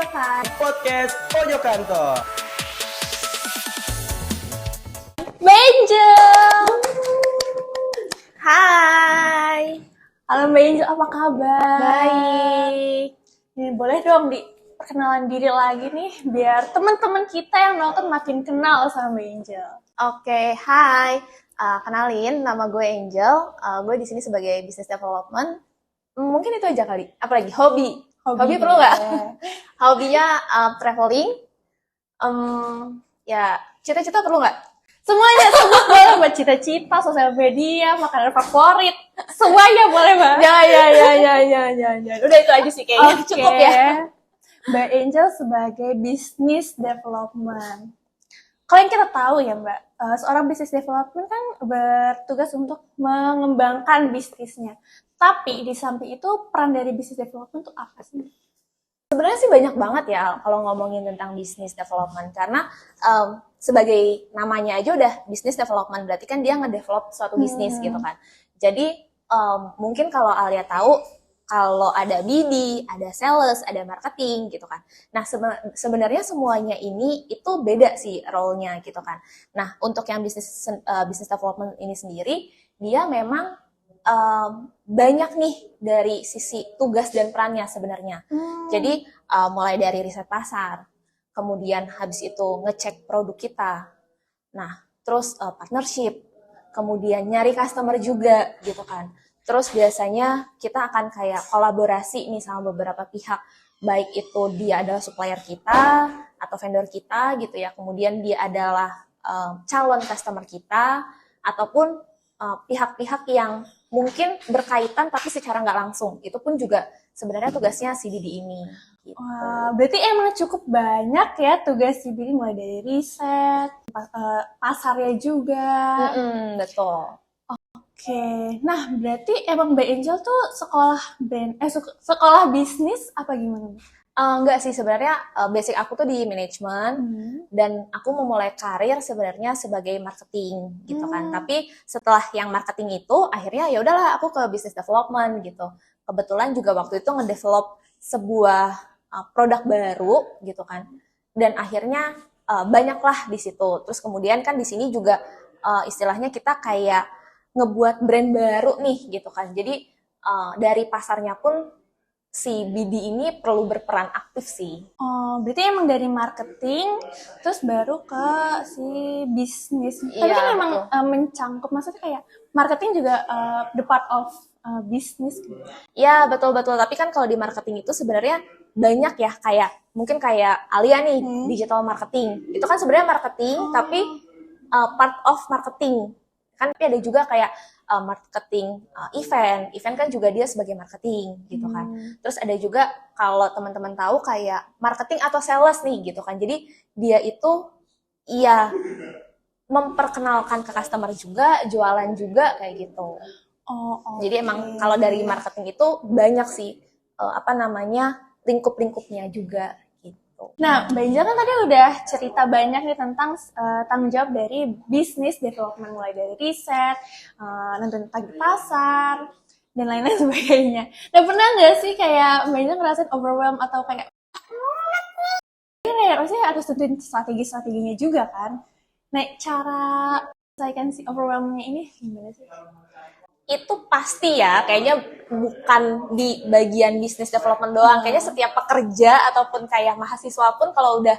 Hai Podcast Pojok Kantor. Benjel. Hai. Halo Benjel, apa kabar? Baik. Nih, boleh dong perkenalan diri lagi nih, biar teman-teman kita yang nonton makin kenal sama Benjel. Oke, hai. Kenalin, nama gue Angel. Gue di sini sebagai business development. Mungkin itu aja kali. Apalagi hobi. Hobi perlu nggak? Hobinya traveling. Ya, cita-cita perlu nggak? Semuanya sebut boleh, buat cita-cita, sosial media, makanan favorit, semuanya boleh Mbak. Ya. Udah itu aja sih kayaknya. Oke. Cukup ya. Mbak Angel sebagai business development. Kalau yang kita tahu ya Mbak, seorang business development kan bertugas untuk mengembangkan bisnisnya. Tapi di samping itu peran dari business development itu apa sih? Sebenarnya sih banyak banget ya kalau ngomongin tentang business development. Karena sebagai namanya aja udah business development, berarti kan dia ngedevelop suatu bisnis gitu kan. Jadi mungkin kalau Alia tahu, kalau ada BD, ada sales, ada marketing gitu kan. Nah sebenarnya semuanya ini itu beda sih role-nya gitu kan. Nah untuk yang business development ini sendiri, dia memang banyak nih dari sisi tugas dan perannya sebenarnya. Jadi mulai dari riset pasar, kemudian habis itu ngecek produk kita, nah terus partnership, kemudian nyari customer juga gitu kan. Terus biasanya kita akan kayak kolaborasi nih sama beberapa pihak, baik itu dia adalah supplier kita atau vendor kita gitu ya, kemudian dia adalah calon customer kita, ataupun pihak-pihak yang mungkin berkaitan tapi secara nggak langsung. Itu pun juga sebenarnya tugasnya si BD ini. Gitu. Wah, berarti emang cukup banyak ya tugas si BD, mulai dari riset, pasarnya juga. Betul. Oke, nah berarti emang Mbak Angel tuh sekolah bisnis apa gimana? Enggak sih, sebenarnya basic aku tuh di manajemen dan aku memulai karir sebenarnya sebagai marketing gitu kan. Tapi setelah yang marketing itu akhirnya ya udahlah aku ke business development gitu. Kebetulan juga waktu itu ngedevelop sebuah produk baru gitu kan. Dan akhirnya banyaklah di situ. Terus kemudian kan di sini juga istilahnya kita kayak ngebuat brand baru nih gitu kan. Jadi dari pasarnya pun si BD ini perlu berperan aktif sih. Oh, berarti emang dari marketing, terus baru ke si bisnis. Tapi Iya, kan emang betul. mencangkup, maksudnya kayak marketing juga the part of bisnis gitu. Ya betul-betul. Tapi kan kalau di marketing itu sebenarnya banyak ya, kayak mungkin kayak Alia nih digital marketing. Itu kan sebenarnya marketing tapi part of marketing. Kan tapi ada juga kayak marketing event kan juga dia sebagai marketing gitu kan. Terus ada juga kalau teman-teman tahu kayak marketing atau sales nih gitu kan. Jadi dia itu iya memperkenalkan ke customer juga, jualan juga kayak gitu. Jadi emang kalau dari marketing itu banyak sih lingkup-lingkupnya juga gitu. Nah, Mbak Angel kan tadi udah cerita banyak nih tentang tanggung jawab dari business development, mulai dari riset, nentuin target pasar, dan lain-lain sebagainya. Nah, pernah nggak sih kayak Mbak Angel ngerasain overwhelm atau kayak maksudnya harus tentuin strategi-strateginya juga kan? Nah, cara menyelesaikan si overwhelm-nya ini gimana sih? Itu pasti ya, kayaknya bukan di bagian business development doang. Kayaknya setiap pekerja ataupun kayak mahasiswa pun kalau udah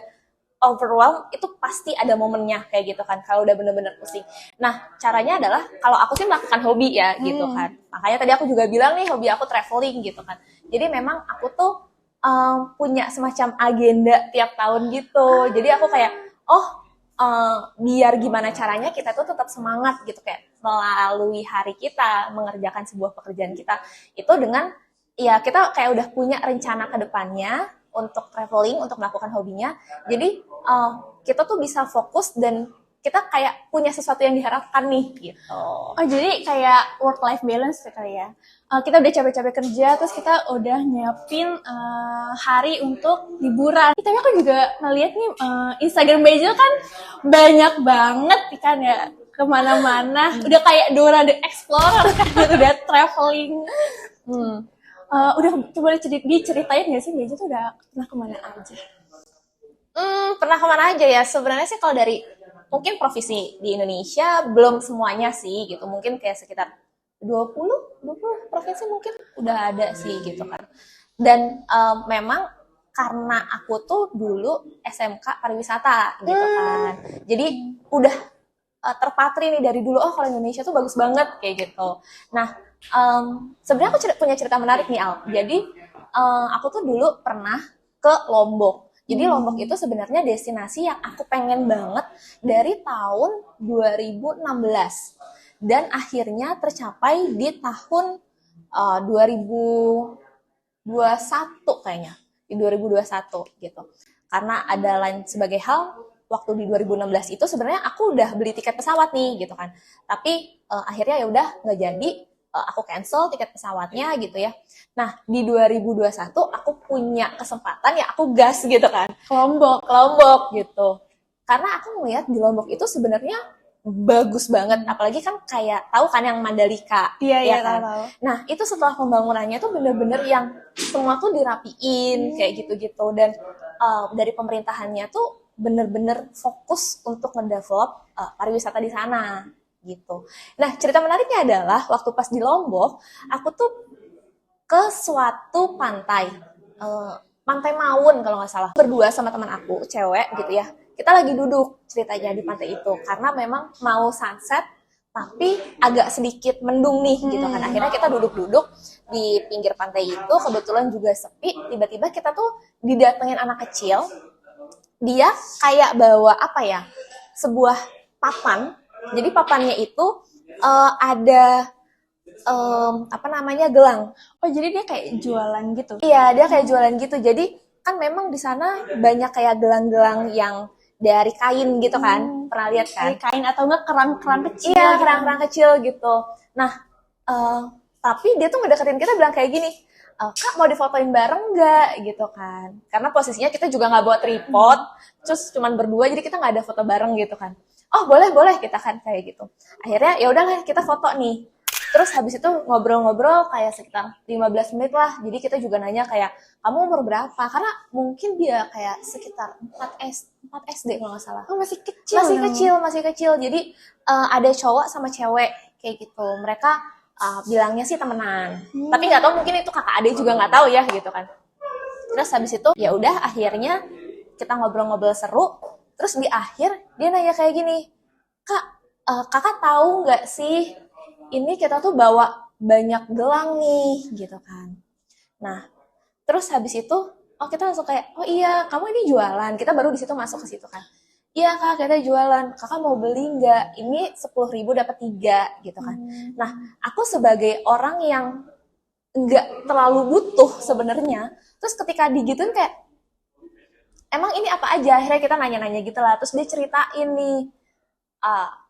overwhelmed itu pasti ada momennya kayak gitu kan, kalau udah bener-bener pusing. Nah, caranya adalah kalau aku sih melakukan hobi ya gitu kan. Makanya tadi aku juga bilang nih, hobi aku traveling gitu kan. Jadi memang aku tuh punya semacam agenda tiap tahun gitu. Jadi aku kayak, biar gimana caranya kita tuh tetap semangat gitu, kayak melalui hari kita mengerjakan sebuah pekerjaan kita itu dengan ya kita kayak udah punya rencana ke depannya untuk traveling, untuk melakukan hobinya. Jadi kita tuh bisa fokus dan kita kayak punya sesuatu yang diharapkan nih gitu. Oh, jadi kayak work-life balance kali ya. Kita udah capek-capek kerja, terus kita udah nyiapin hari untuk liburan. Tapi aku juga ngeliat nih Instagram Bejel kan banyak banget kan ya, kemana-mana. Udah kayak Dora the Explorer kan, udah traveling. Udah coba diceritain nggak sih Mbak Eja tuh udah pernah kemana aja? Pernah kemana aja ya? Sebenarnya sih kalau dari mungkin profesi di Indonesia belum semuanya sih gitu. Mungkin kayak sekitar 20 profesi mungkin udah ada sih gitu kan. Dan memang karena aku tuh dulu SMK pariwisata gitu kan. Jadi udah terpatri nih dari dulu, oh kalau Indonesia tuh bagus banget kayak gitu. Nah, sebenarnya aku punya cerita menarik nih Al. Jadi aku tuh dulu pernah ke Lombok. Jadi Lombok itu sebenarnya destinasi yang aku pengen banget dari tahun 2016 dan akhirnya tercapai di tahun 2021 kayaknya, di 2021 gitu. Karena ada lain sebagai hal, waktu di 2016 itu sebenarnya aku udah beli tiket pesawat nih gitu kan. Tapi akhirnya ya udah nggak jadi, aku cancel tiket pesawatnya gitu ya. Nah, di 2021 aku punya kesempatan ya aku gas gitu kan. Ke Lombok gitu. Karena aku ngeliat di Lombok itu sebenarnya bagus banget, apalagi kan kayak tahu kan yang Mandalika, Iya, ya kan. tahu. Nah, itu setelah pembangunannya tuh bener-bener yang semua tuh dirapiin kayak gitu-gitu, dan dari pemerintahannya tuh bener-bener fokus untuk ngedevelop pariwisata di sana gitu. Nah, cerita menariknya adalah waktu pas di Lombok, aku tuh ke suatu pantai, Pantai Mawun kalau nggak salah, berdua sama teman aku, cewek gitu ya. Kita lagi duduk ceritanya di pantai itu, karena memang mau sunset, tapi agak sedikit mendung nih gitu kan. Akhirnya kita duduk-duduk di pinggir pantai itu, kebetulan juga sepi, tiba-tiba kita tuh didatengin anak kecil, dia kayak bawa apa ya, sebuah papan. Jadi papannya itu ada apa namanya, gelang. Oh, jadi dia kayak jualan gitu? Iya, dia kayak jualan gitu. Jadi kan memang di sana banyak kayak gelang-gelang yang dari kain gitu kan. Pernah lihat kan? Dari kain atau enggak kerang-kerang kecil? Iya, gitu. kerang-kerang kecil gitu. Nah, tapi dia tuh ngedeketin kita bilang kayak gini, Kak mau difotoin bareng nggak gitu kan? Karena posisinya kita juga nggak bawa tripod, terus cuman berdua, jadi kita nggak ada foto bareng gitu kan. Oh boleh kita kan kayak gitu. Akhirnya ya udahlah kita foto nih. Terus habis itu ngobrol-ngobrol kayak sekitar 15 menit lah. Jadi kita juga nanya kayak, kamu umur berapa? Karena mungkin dia kayak sekitar 4 SD kalau nggak salah. Oh, masih kecil. Masih kecil. Jadi ada cowok sama cewek kayak gitu. Mereka bilangnya sih temenan. Tapi nggak tahu, mungkin itu kakak adik juga nggak tahu ya gitu kan. Terus habis itu ya udah akhirnya kita ngobrol-ngobrol seru. Terus di akhir dia nanya kayak gini, Kak, kakak tahu nggak sih ini kita tuh bawa banyak gelang nih gitu kan. Nah, terus habis itu kita langsung kayak, oh iya kamu ini jualan. Kita baru di situ masuk ke situ kan. Iya kak, kita jualan. Kakak mau beli nggak? Ini 10.000 dapat 3 gitu kan. Nah, aku sebagai orang yang nggak terlalu butuh sebenarnya. Terus ketika digituin kayak, emang ini apa aja? Akhirnya kita nanya-nanya gitu lah. Terus dia ceritain nih.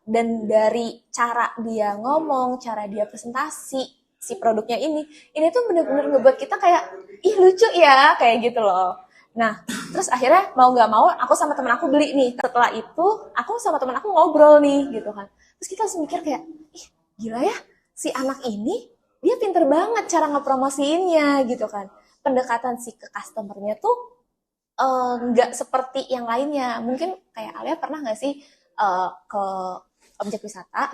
Dan dari cara dia ngomong, cara dia presentasi si produknya ini tuh bener-bener ngebuat kita kayak, ih lucu ya, kayak gitu loh. Nah, terus akhirnya mau nggak mau, aku sama temen aku beli nih. Setelah itu, aku sama temen aku ngobrol nih, gitu kan. Terus kita langsung mikir kayak, ih gila ya, si anak ini, dia pinter banget cara ngepromosiinnya, gitu kan. Pendekatan si ke customer-nya tuh nggak seperti yang lainnya. Mungkin kayak Alia pernah nggak sih ke objek wisata,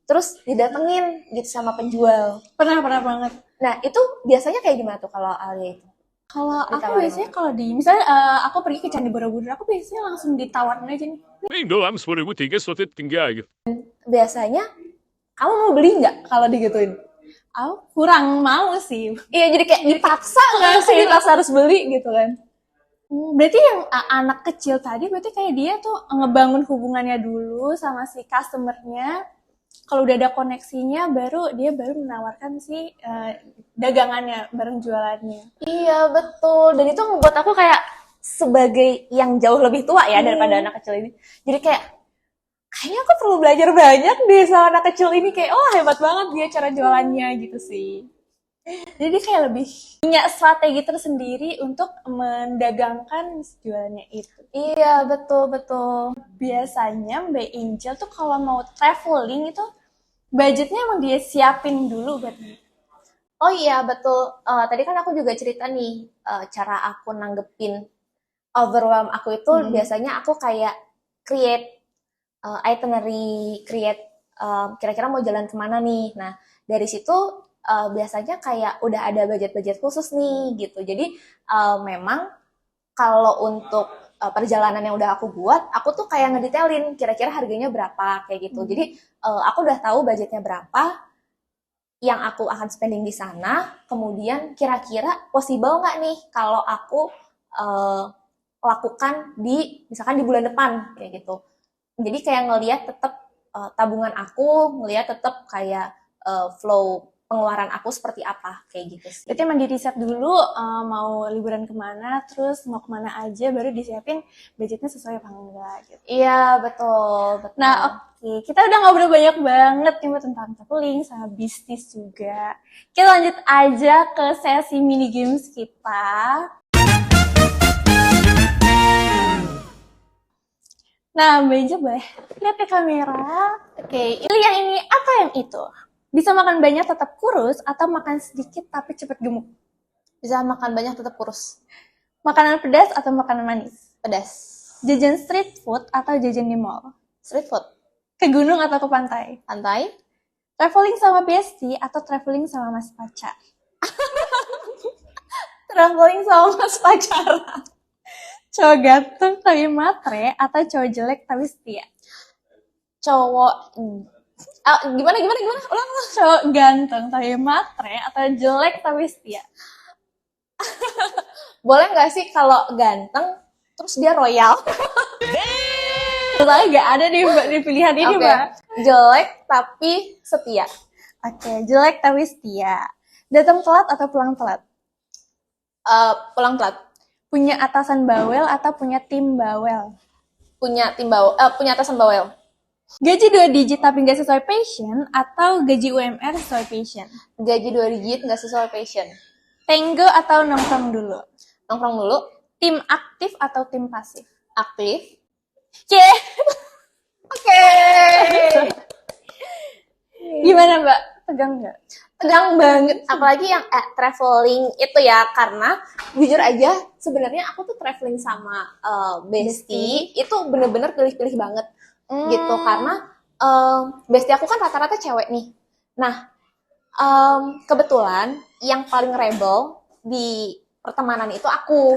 terus didatengin gitu sama penjual? Pernah banget. Nah, itu biasanya kayak gimana tuh kalau Alia itu? Kalau aku biasanya kalau misalnya aku pergi ke Candi Borobudur, aku biasanya langsung ditawarin aja nih. Não, vamos por o tiga só ter tinggal. Biasanya kamu mau beli nggak kalau digituin? Aku kurang mau sih. Iya, jadi kayak dipaksa nggak sih? Dipaksa harus beli gitu kan? Berarti yang anak kecil tadi berarti kayak dia tuh ngebangun hubungannya dulu sama si customer-nya. Kalau udah ada koneksinya, baru menawarkan si dagangannya, bareng jualannya. Iya, betul. Dan itu ngebuat aku kayak sebagai yang jauh lebih tua ya daripada anak kecil ini. Jadi kayaknya aku perlu belajar banyak deh sama anak kecil ini. Kayak, oh hebat banget dia cara jualannya gitu sih. Jadi kayak lebih punya strategi tersendiri untuk mendagangkan jualannya itu. Iya, betul. Biasanya Mbak Angel tuh kalau mau traveling itu budgetnya emang dia siapin dulu buat Oh iya, betul. Tadi kan aku juga cerita nih, cara aku nanggepin overwhelm aku itu biasanya aku kayak create itinerary, create kira-kira mau jalan kemana nih. Nah, dari situ biasanya kayak udah ada budget-budget khusus nih gitu. Jadi memang kalau untuk perjalanan yang udah aku buat, aku tuh kayak ngedetailin kira-kira harganya berapa kayak gitu. Jadi aku udah tahu budgetnya berapa, yang aku akan spending di sana, kemudian kira-kira possible nggak nih kalau aku lakukan di misalkan di bulan depan kayak gitu. Jadi kayak ngelihat tetap tabungan aku, ngelihat tetap kayak flow pengeluaran aku seperti apa kayak gitu sih. Berarti emang di riset dulu mau liburan kemana, terus mau kemana aja, baru disiapin budgetnya sesuai apa enggak gitu. Iya, betul, betul. Nah, oke. Kita udah ngobrol banyak banget nih Mbak, tentang traveling sama bisnis juga. Kita lanjut aja ke sesi mini games kita. Nah, Mbak Inja boleh lihat ke kamera. Oke, pilih yang ini atau yang itu. Bisa makan banyak tetap kurus atau makan sedikit tapi cepat gemuk. Bisa makan banyak tetap kurus. Makanan pedas atau makanan manis. Pedas. Jajan street food atau jajan di mall. Street food. Ke gunung atau ke pantai. Pantai. Traveling sama bestie atau traveling sama mas pacar. Traveling sama mas pacar. Cowok ganteng tapi matre atau cowok jelek tapi setia. Cowok gimana ulang. Cowok ganteng tapi matre atau jelek tapi setia. Boleh nggak sih kalau ganteng terus dia royal? Soalnya gak ada nih Mbak di pilihan ini Oke. Mbak. Jelek tapi setia. Oke, jelek tapi setia. Datang telat atau pulang telat. Pulang telat. Punya atasan bawel atau punya tim bawel. Punya atasan bawel. Gaji 2 digit tapi nggak sesuai passion atau gaji UMR sesuai passion. Gaji 2 digit nggak sesuai passion. Tenggo atau nongkrong dulu. Nongkrong dulu. Tim aktif atau tim pasif. Aktif. Oke. Gimana Mbak? Tegang nggak? Tegang banget. Apalagi yang traveling itu ya, karena jujur aja sebenarnya aku tuh traveling sama bestie itu bener-bener pilih-pilih banget gitu, karena bestie aku kan rata-rata cewek nih. Nah, kebetulan yang paling rebel di pertemanan itu aku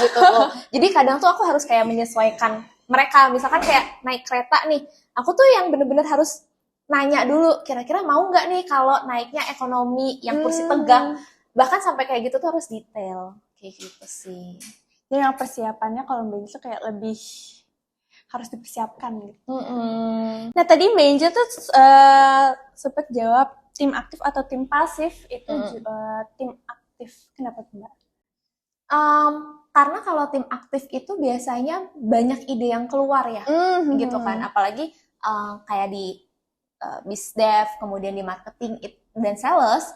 gitu loh. Jadi kadang tuh aku harus kayak menyesuaikan mereka. Misalkan kayak naik kereta nih, aku tuh yang bener-bener harus nanya dulu, kira-kira mau nggak nih kalau naiknya ekonomi yang kursi tegak. Bahkan sampai kayak gitu tuh harus detail kayak gitu sih. Jadi yang persiapannya kalau Mbak Inja kayak lebih harus dipersiapkan gitu. Nah tadi Mbak Inja tuh sempat jawab tim aktif atau tim pasif. Itu tim aktif. Kenapa tuh Mbak? Karena kalau tim aktif itu biasanya banyak ide yang keluar ya, gitu kan. Apalagi kayak di BizDev, kemudian di marketing dan sales,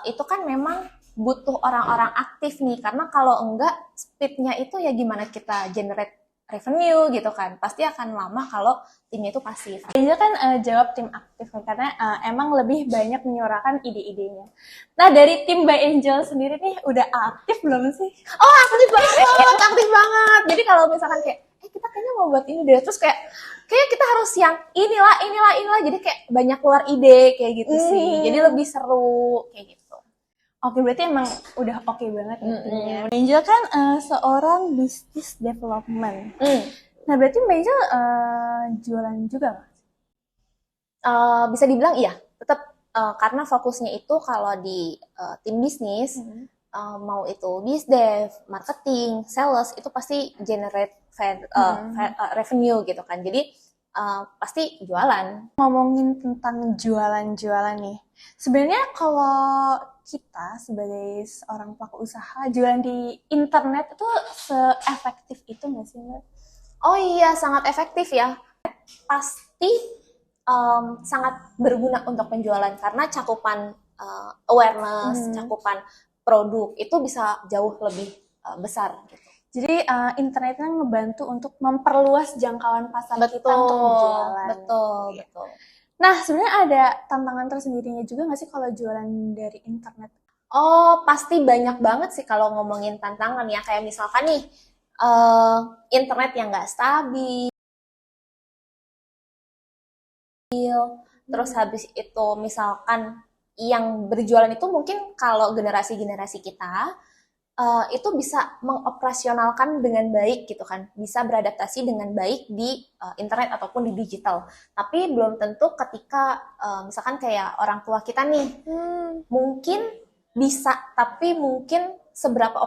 itu kan memang butuh orang-orang aktif nih. Karena kalau enggak, speednya itu ya gimana kita generate revenue gitu kan. Pasti akan lama kalau timnya itu pasif. Dia kan jawab tim aktif karena emang lebih banyak menyuarakan ide-idenya. Nah dari tim Mbak Angel sendiri nih udah aktif belum sih? Oh, aktif banget. Jadi kalau misalkan kayak kita kayaknya mau buat ini deh, terus kayak kita harus yang inilah. Jadi kayak banyak keluar ide kayak gitu sih. Jadi lebih seru kayak gitu. Oke, berarti emang udah oke banget intinya. Mbak Angel kan seorang business development. Nah, berarti Mbak Angel jualan juga nggak? Bisa dibilang iya, tetap karena fokusnya itu kalau di tim bisnis, mau itu BizDev, marketing, sales, itu pasti generate revenue gitu kan. Jadi pasti jualan. Ngomongin tentang jualan-jualan nih. Sebenarnya kalau kita sebagai seorang pelaku usaha jualan di internet itu se-efektif itu nggak sih Mbak? Oh iya, sangat efektif ya. Pasti sangat berguna untuk penjualan karena cakupan awareness, cakupan produk itu bisa jauh lebih besar gitu. Jadi internetnya ngebantu untuk memperluas jangkauan pasar kita untuk jualan. Betul. Nah, sebenarnya ada tantangan tersendirinya juga nggak sih kalau jualan dari internet? Oh, pasti banyak banget sih kalau ngomongin tantangan ya. Kayak misalkan nih, internet yang nggak stabil, terus habis itu misalkan yang berjualan itu mungkin kalau generasi-generasi kita, itu bisa mengoperasionalkan dengan baik gitu kan, bisa beradaptasi dengan baik di internet ataupun di digital. Tapi belum tentu ketika misalkan kayak orang tua kita nih, mungkin bisa, tapi mungkin seberapa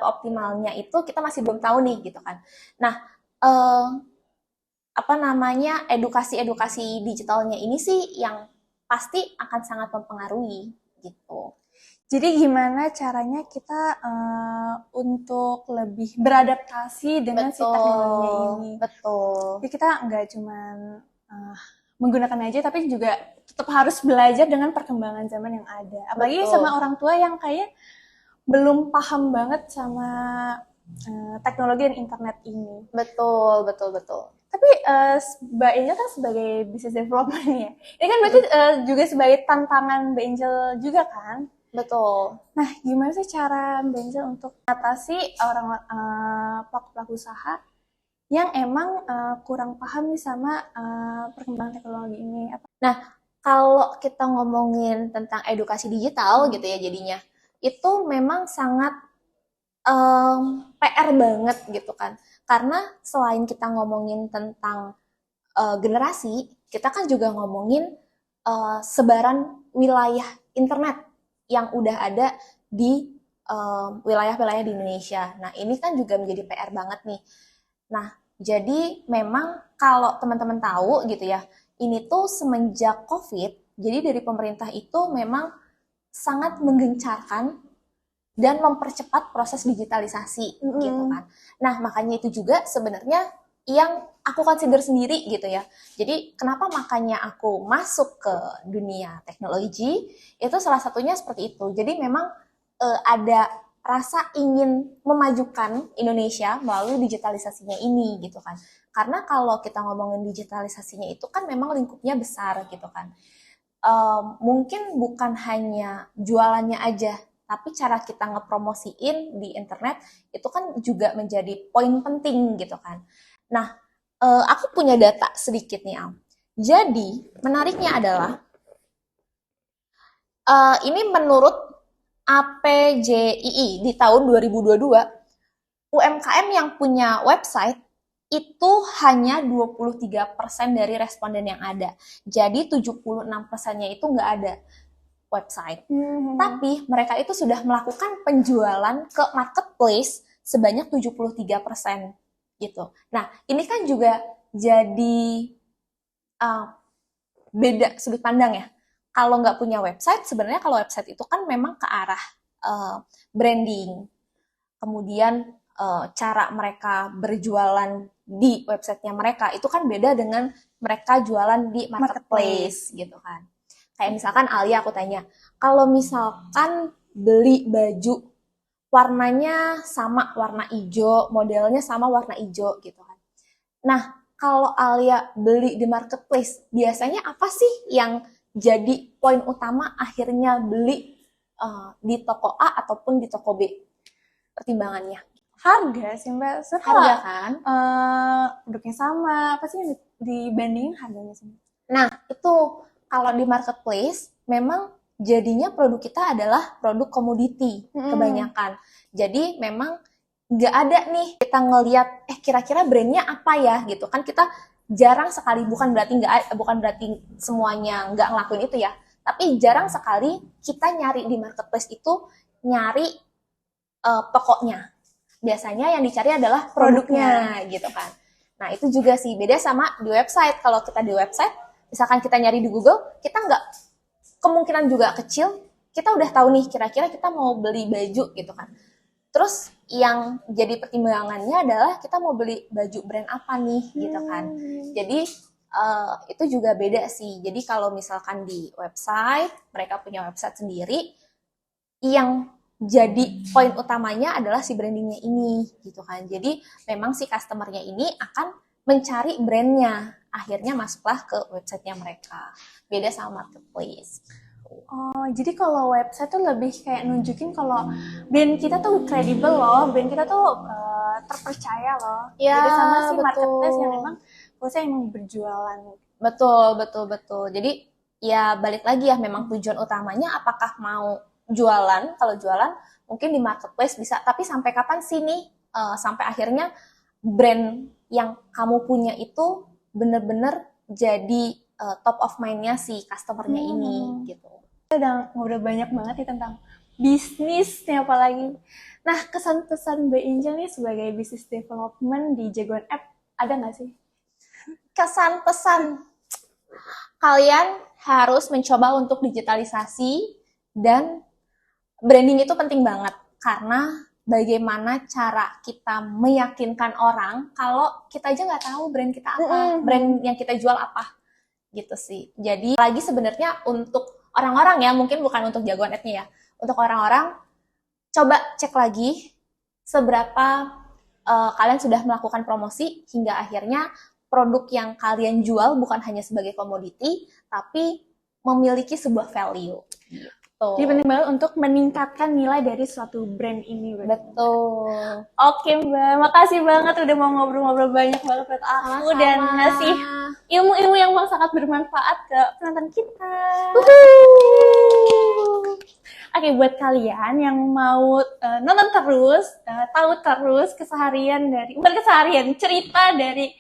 optimalnya itu kita masih belum tahu nih gitu kan. Nah, edukasi digitalnya ini sih yang pasti akan sangat mempengaruhi gitu. Jadi gimana caranya kita untuk lebih beradaptasi dengan si teknologi ini? Betul. Jadi kita nggak cuman menggunakan aja, tapi juga tetap harus belajar dengan perkembangan zaman yang ada. Apalagi sama orang tua yang kayak belum paham banget sama teknologi dan internet ini. Betul. Tapi Mbak Angel kan sebagai business development ya. Ini kan berarti juga sebagai tantangan Mbak Angel juga kan? Betul. Nah, gimana sih cara Mbak Angel untuk mengatasi orang pelaku-pelaku usaha yang emang kurang paham nih sama perkembangan teknologi ini? Nah, kalau kita ngomongin tentang edukasi digital gitu ya jadinya, itu memang sangat PR banget gitu kan. Karena selain kita ngomongin tentang generasi, kita kan juga ngomongin sebaran wilayah internet yang udah ada di wilayah-wilayah di Indonesia. Nah, ini kan juga menjadi PR banget nih. Nah, jadi memang kalau teman-teman tahu gitu ya, ini tuh semenjak COVID, jadi dari pemerintah itu memang sangat menggencarkan dan mempercepat proses digitalisasi gitu kan. Nah, makanya itu juga sebenarnya yang aku consider sendiri gitu ya. Jadi kenapa makanya aku masuk ke dunia teknologi, itu salah satunya seperti itu. Jadi memang ada rasa ingin memajukan Indonesia melalui digitalisasinya ini gitu kan. Karena kalau kita ngomongin digitalisasinya itu kan memang lingkupnya besar gitu kan. Mungkin bukan hanya jualannya aja, tapi cara kita ngepromosiin di internet itu kan juga menjadi poin penting gitu kan. Nah, aku punya data sedikit nih, Am. Jadi, menariknya adalah, ini menurut APJII di tahun 2022, UMKM yang punya website itu hanya 23% dari responden yang ada. Jadi 76%-nya itu nggak ada website. Tapi mereka itu sudah melakukan penjualan ke marketplace sebanyak 73% gitu. Nah, ini kan juga jadi beda sudut pandang ya. Kalau nggak punya website, sebenarnya kalau website itu kan memang ke arah branding. Kemudian cara mereka berjualan di websitenya mereka itu kan beda dengan mereka jualan di marketplace gitu kan. Kayak misalkan Alia aku tanya, kalau misalkan beli baju warnanya sama warna hijau, modelnya sama warna hijau gitu kan. Nah, kalau Alia beli di marketplace, biasanya apa sih yang jadi poin utama akhirnya beli di toko A ataupun di toko B? Pertimbangannya. Harga sih Mbak. Harga kan? Produknya sama, apa sih yang dibandingin harganya sih? Nah, itu kalau di marketplace memang jadinya produk kita adalah produk komoditi kebanyakan. Jadi memang nggak ada nih kita ngelihat kira-kira brandnya apa ya gitu kan, kita jarang sekali, bukan berarti semuanya nggak ngelakuin itu ya, tapi jarang sekali kita nyari di marketplace itu nyari tokonya. Biasanya yang dicari adalah produknya gitu kan. Nah, itu juga sih beda sama di website. Kalau kita di website, misalkan kita nyari di Google, kita nggak, kemungkinan juga kecil, kita udah tahu nih kira-kira kita mau beli baju gitu kan. Terus yang jadi pertimbangannya adalah kita mau beli baju brand apa nih gitu kan. Jadi itu juga beda sih. Jadi kalau misalkan di website, mereka punya website sendiri, yang jadi poin utamanya adalah si brandingnya ini gitu kan. Jadi memang si customernya ini akan mencari brandnya, akhirnya masuklah ke websitenya mereka. Beda sama marketplace. Oh, jadi kalau website tuh lebih kayak nunjukin kalau brand kita tuh kredibel loh, brand kita tuh terpercaya loh. Ya, Beda sama si betul. marketplace yang memang biasanya emang berjualan. Betul. Jadi ya balik lagi ya, memang tujuan utamanya apakah mau jualan. Kalau jualan mungkin di marketplace bisa, tapi sampai kapan sih nih sampai akhirnya brand yang kamu punya itu bener-bener jadi top of mind-nya si customer-nya ini gitu. Kita udah ngobrol banyak banget nih tentang bisnis nih apalagi. Nah, kesan-pesan Mbak Angel nih sebagai business development di Jagoan App ada nggak sih? Kesan pesan, kalian harus mencoba untuk digitalisasi, dan branding itu penting banget karena bagaimana cara kita meyakinkan orang kalau kita aja nggak tahu brand kita apa, brand yang kita jual apa gitu sih. Jadi lagi sebenarnya untuk orang-orang ya, mungkin bukan untuk jagoan ad-nya ya, untuk orang-orang coba cek lagi seberapa kalian sudah melakukan promosi hingga akhirnya produk yang kalian jual bukan hanya sebagai komoditi, tapi memiliki sebuah value. Gitu. Jadi penting banget untuk meningkatkan nilai dari suatu brand ini. Betul. Oke Mbak, makasih banget udah mau ngobrol-ngobrol banyak banget buat aku Sama-sama. dan ngasih ilmu-ilmu yang sangat bermanfaat ke penonton kita. Oke, buat kalian yang mau nonton terus, tahu terus keseharian dari, bukan keseharian, cerita dari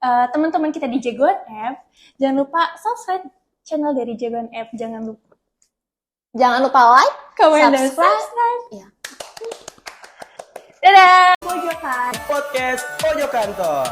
teman-teman kita di Jagoan App, jangan lupa subscribe channel dari Jagoan App, jangan lupa like, Komen dan subscribe. Iya. Dadah. Pojokan. Podcast Pojok Kantor.